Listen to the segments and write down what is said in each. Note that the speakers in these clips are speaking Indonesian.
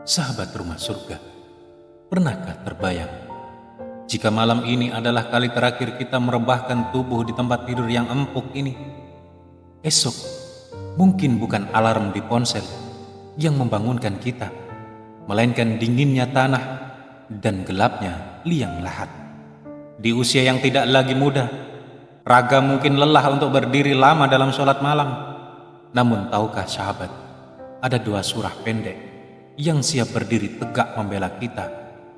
Sahabat rumah surga, pernahkah terbayang jika malam ini adalah kali terakhir kita merebahkan tubuh di tempat tidur yang empuk ini? Esok mungkin bukan alarm di ponsel yang membangunkan kita, melainkan dinginnya tanah dan gelapnya liang lahat. Di usia yang tidak lagi muda, raga mungkin lelah untuk berdiri lama dalam sholat malam. Namun tahukah sahabat, ada dua surah pendek yang siap berdiri tegak membela kita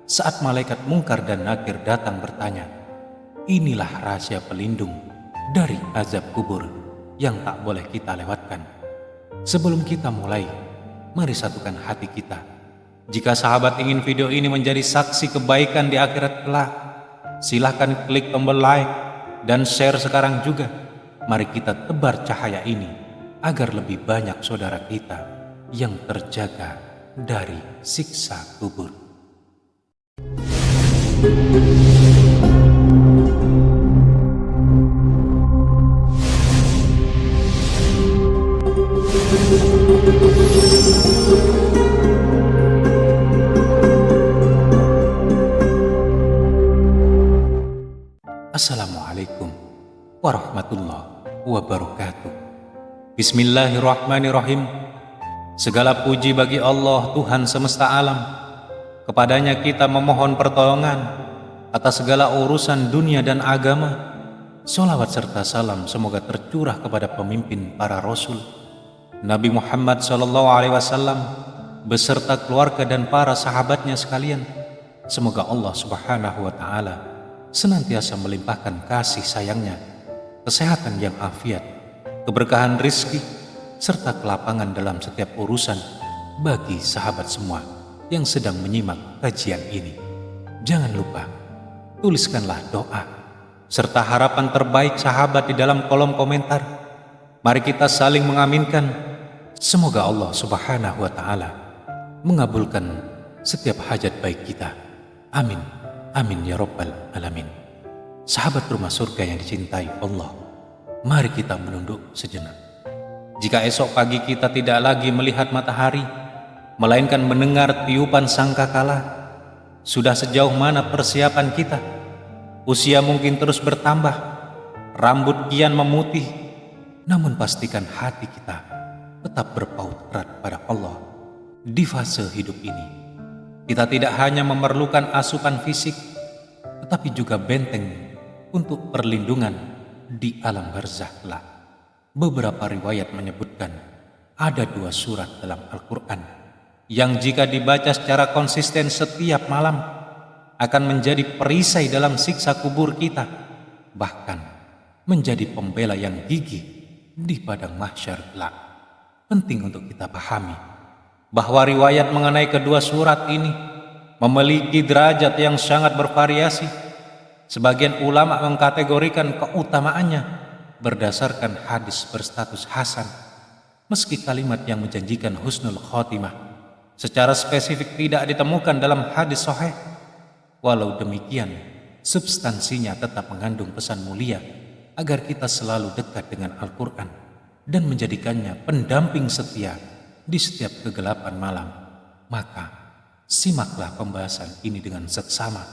saat malaikat mungkar dan nakir datang bertanya. Inilah rahasia pelindung dari azab kubur yang tak boleh kita lewatkan. Sebelum kita mulai, mari satukan hati kita. Jika sahabat ingin video ini menjadi saksi kebaikan di akhirat kelak, silahkan klik tombol like dan share sekarang juga. Mari kita tebar cahaya ini agar lebih banyak saudara kita yang terjaga dari siksa kubur. Assalamualaikum warahmatullahi wabarakatuh. Bismillahirrahmanirrahim. Segala puji bagi Allah, Tuhan semesta alam. Kepadanya kita memohon pertolongan atas segala urusan dunia dan agama. Sholawat serta salam semoga tercurah kepada pemimpin para rasul, Nabi Muhammad SAW, beserta keluarga dan para sahabatnya sekalian. Semoga Allah Subhanahu wa Ta'ala senantiasa melimpahkan kasih sayangnya, kesehatan yang afiat, keberkahan rizki, serta kelapangan dalam setiap urusan bagi sahabat semua yang sedang menyimak kajian ini. Jangan lupa, tuliskanlah doa serta harapan terbaik sahabat di dalam kolom komentar. Mari kita saling mengaminkan. Semoga Allah Subhanahu wa Ta'ala mengabulkan setiap hajat baik kita. Amin, amin ya rabbal alamin. Sahabat rumah surga yang dicintai Allah, mari kita menunduk sejenak. Jika esok pagi kita tidak lagi melihat matahari, melainkan mendengar tiupan sangkakala, sudah sejauh mana persiapan kita? Usia mungkin terus bertambah, rambut kian memutih, namun pastikan hati kita tetap berpaut erat pada Allah. Di fase hidup ini, kita tidak hanya memerlukan asupan fisik, tetapi juga benteng untuk perlindungan di alam barzakh kelak. Beberapa riwayat menyebutkan ada dua surat dalam Al-Quran yang jika dibaca secara konsisten setiap malam akan menjadi perisai dalam siksa kubur kita, bahkan menjadi pembela yang gigih di padang mahsyar kelak. Penting untuk kita pahami bahwa riwayat mengenai kedua surat ini memiliki derajat yang sangat bervariasi. Sebagian ulama mengkategorikan keutamaannya berdasarkan hadis berstatus hasan, meski kalimat yang menjanjikan husnul khotimah secara spesifik tidak ditemukan dalam hadis sahih. Walau demikian, substansinya tetap mengandung pesan mulia agar kita selalu dekat dengan Al-Quran dan menjadikannya pendamping setia di setiap kegelapan malam. Maka simaklah pembahasan ini dengan seksama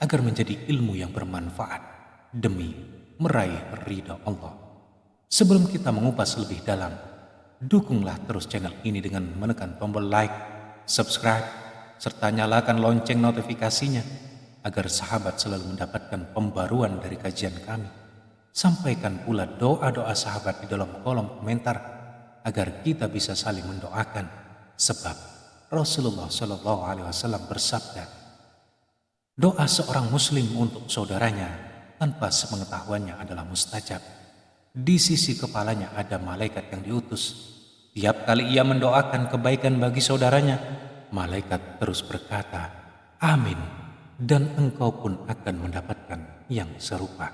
agar menjadi ilmu yang bermanfaat demi meraih ridha Allah. Sebelum kita mengupas lebih dalam, dukunglah terus channel ini dengan menekan tombol like, subscribe, serta nyalakan lonceng notifikasinya agar sahabat selalu mendapatkan pembaruan dari kajian kami. Sampaikan pula doa-doa sahabat di dalam kolom komentar agar kita bisa saling mendoakan, sebab Rasulullah SAW bersabda, doa seorang muslim untuk saudaranya tanpa sepengetahuannya adalah mustajab. Di sisi kepalanya ada malaikat yang diutus. Tiap kali ia mendoakan kebaikan bagi saudaranya, malaikat terus berkata, amin, dan engkau pun akan mendapatkan yang serupa.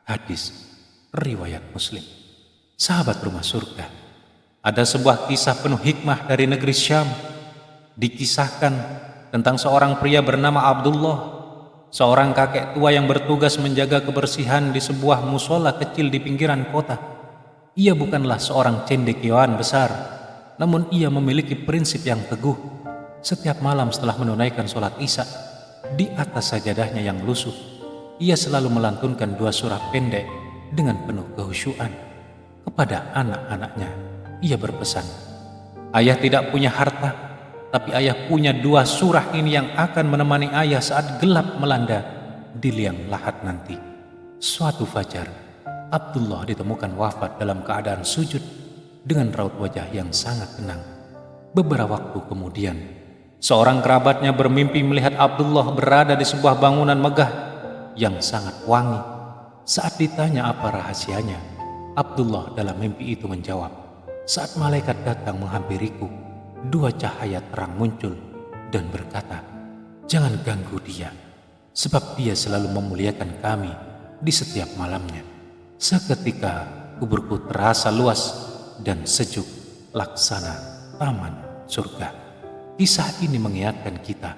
Hadis riwayat Muslim. Sahabat rumah surga, ada sebuah kisah penuh hikmah dari negeri Syam. Dikisahkan tentang seorang pria bernama Abdullah, seorang kakek tua yang bertugas menjaga kebersihan di sebuah musola kecil di pinggiran kota. Ia bukanlah seorang cendekiawan besar, namun ia memiliki prinsip yang teguh. Setiap malam setelah menunaikan sholat Isya, di atas sajadahnya yang lusuh, ia selalu melantunkan 2 surah pendek dengan penuh kehusyuan. Kepada anak-anaknya, ia berpesan, "Ayah tidak punya harta, tapi ayah punya 2 surah ini yang akan menemani ayah saat gelap melanda di liang lahat nanti." Suatu fajar, Abdullah ditemukan wafat dalam keadaan sujud dengan raut wajah yang sangat tenang. Beberapa waktu kemudian, seorang kerabatnya bermimpi melihat Abdullah berada di sebuah bangunan megah yang sangat wangi. Saat ditanya apa rahasianya, Abdullah dalam mimpi itu menjawab, "Saat malaikat datang menghampiriku, 2 cahaya terang muncul dan berkata, 'Jangan ganggu dia, sebab dia selalu memuliakan kami di setiap malamnya.' Seketika kuburku terasa luas dan sejuk laksana taman surga." Kisah ini mengingatkan kita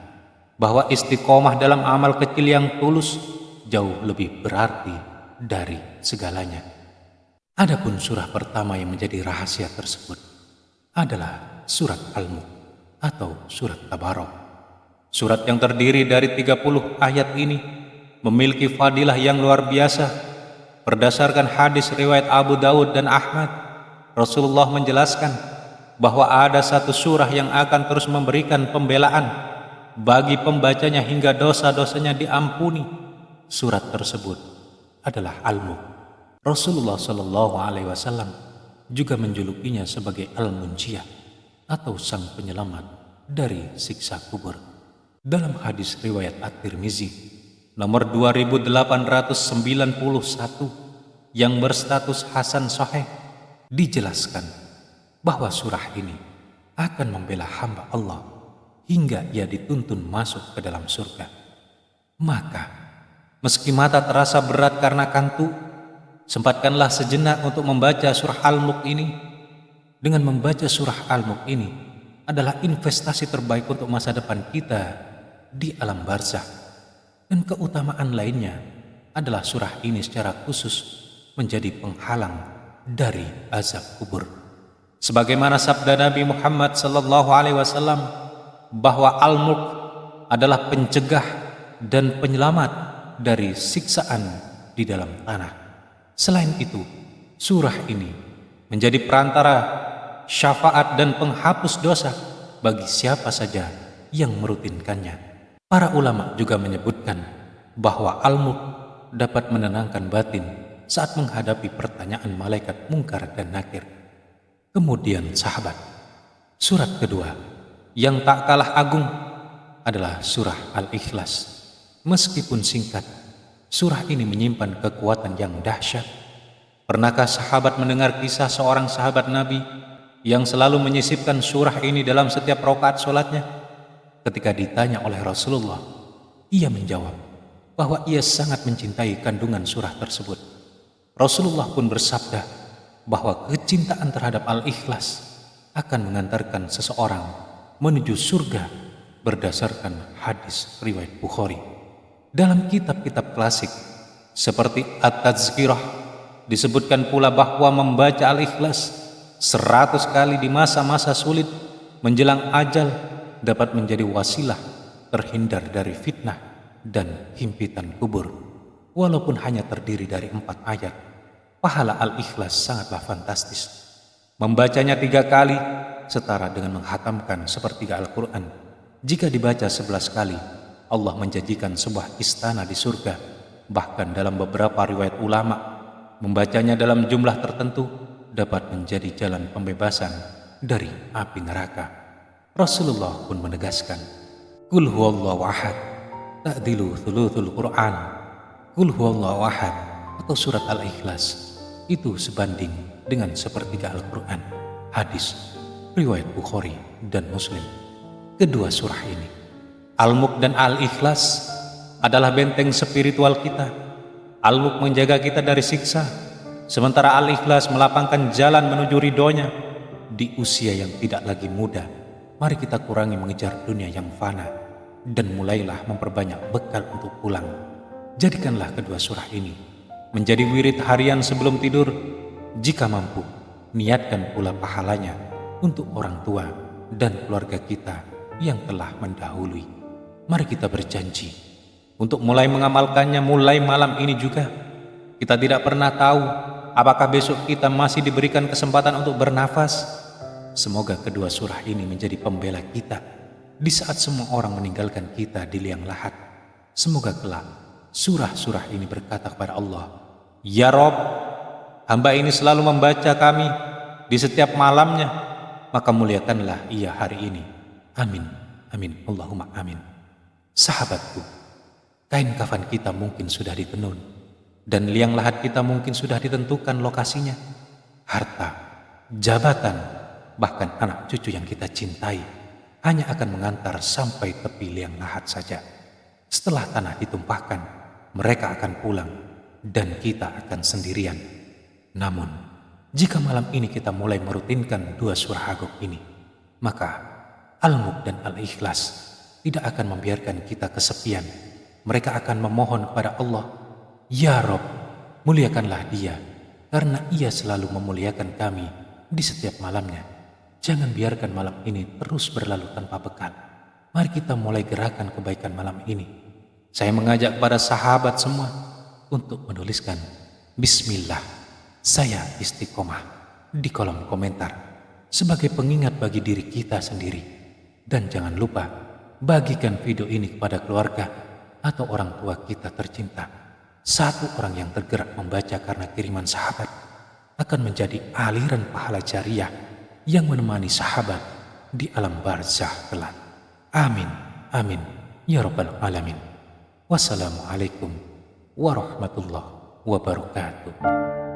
bahwa istiqomah dalam amal kecil yang tulus jauh lebih berarti dari segalanya. Adapun surah pertama yang menjadi rahasia tersebut adalah surat Al-Mulk atau surat Tabarok. Surat yang terdiri dari 30 ayat ini memiliki fadilah yang luar biasa. Berdasarkan hadis riwayat Abu Daud dan Ahmad, Rasulullah menjelaskan bahwa ada 1 surah yang akan terus memberikan pembelaan bagi pembacanya hingga dosa-dosanya diampuni. Surat tersebut adalah Al-Mulk. Rasulullah SAW juga menjulukinya sebagai Al-Munjiyah atau sang penyelamat dari siksa kubur. Dalam hadis riwayat At-Tirmizi nomor 2891 yang berstatus Hasan Sahih, dijelaskan bahwa surah ini akan membela hamba Allah hingga ia dituntun masuk ke dalam surga. Maka, meski mata terasa berat karena kantuk, sempatkanlah sejenak untuk membaca surah Al-Mulk ini. Dengan membaca surah Al-Mulk ini adalah investasi terbaik untuk masa depan kita di alam barzakh. Dan keutamaan lainnya adalah surah ini secara khusus menjadi penghalang dari azab kubur. Sebagaimana sabda Nabi Muhammad SAW bahwa Al-Mulk adalah pencegah dan penyelamat dari siksaan di dalam tanah. Selain itu, surah ini menjadi perantara syafaat dan penghapus dosa bagi siapa saja yang merutinkannya. Para ulama juga menyebutkan bahwa Al-Mulk dapat menenangkan batin saat menghadapi pertanyaan malaikat Munkar dan Nakir. Kemudian sahabat, surat kedua yang tak kalah agung adalah surah Al-Ikhlas. Meskipun singkat, surah ini menyimpan kekuatan yang dahsyat. Pernahkah sahabat mendengar kisah seorang sahabat Nabi yang selalu menyisipkan surah ini dalam setiap rakaat sholatnya? Ketika ditanya oleh Rasulullah, ia menjawab bahwa ia sangat mencintai kandungan surah tersebut. Rasulullah pun bersabda bahwa kecintaan terhadap Al-Ikhlas akan mengantarkan seseorang menuju surga berdasarkan hadis riwayat Bukhari. Dalam kitab-kitab klasik seperti At-Tazkirah disebutkan pula bahwa membaca Al-Ikhlas 100 kali di masa-masa sulit menjelang ajal dapat menjadi wasilah terhindar dari fitnah dan himpitan kubur. Walaupun hanya terdiri dari 4 ayat, pahala Al-Ikhlas sangatlah fantastis. Membacanya 3 kali setara dengan menghatamkan sepertiga Al-Quran. Jika dibaca 11 kali, Allah menjanjikan sebuah istana di surga. Bahkan dalam beberapa riwayat ulama, membacanya dalam jumlah tertentu dapat menjadi jalan pembebasan dari api neraka. Rasulullah pun menegaskan, "Qul huwallahu ahad, ta'dilu thuluthul Qur'an." Qul huwallahu ahad atau surat Al-Ikhlas itu sebanding dengan sepertiga Al-Quran. Hadis riwayat Bukhari dan Muslim. Kedua surah ini, Al-Mulk dan Al-Ikhlas, adalah benteng spiritual kita. Al-Mulk menjaga kita dari siksa, sementara Al-Ikhlas melapangkan jalan menuju ridhonya. Di usia yang tidak lagi muda, mari kita kurangi mengejar dunia yang fana dan mulailah memperbanyak bekal untuk pulang. Jadikanlah kedua surah ini menjadi wirid harian sebelum tidur. Jika mampu, niatkan pula pahalanya untuk orang tua dan keluarga kita yang telah mendahului. Mari kita berjanji untuk mulai mengamalkannya mulai malam ini juga. Kita tidak pernah tahu apakah besok kita masih diberikan kesempatan untuk bernafas. Semoga kedua surah ini menjadi pembela kita di saat semua orang meninggalkan kita di liang lahat. Semoga kelak surah-surah ini berkata kepada Allah, "Ya Rob, hamba ini selalu membaca kami di setiap malamnya, maka muliakanlah ia hari ini." Amin, amin, Allahumma amin. Sahabatku, kain kafan kita mungkin sudah ditenun, dan liang lahat kita mungkin sudah ditentukan lokasinya. Harta, jabatan, bahkan anak cucu yang kita cintai hanya akan mengantar sampai tepi liang lahat saja. Setelah tanah ditumpahkan, mereka akan pulang dan kita akan sendirian. Namun, jika malam ini kita mulai merutinkan dua surah Agok ini, maka Al-Mulk dan Al-Ikhlas tidak akan membiarkan kita kesepian. Mereka akan memohon kepada Allah, "Ya Rob, muliakanlah dia, karena ia selalu memuliakan kami di setiap malamnya. Jangan biarkan malam ini terus berlalu tanpa bekal. Mari kita mulai gerakan kebaikan malam ini." Saya mengajak para sahabat semua untuk menuliskan Bismillah, saya istiqomah di kolom komentar sebagai pengingat bagi diri kita sendiri. Dan jangan lupa bagikan video ini kepada keluarga atau orang tua kita tercinta. Satu orang yang tergerak membaca karena kiriman sahabat akan menjadi aliran pahala jariah yang menemani sahabat di alam barzah kelak. Amin, amin, ya rabbal alamin. Wassalamualaikum warahmatullahi wabarakatuh.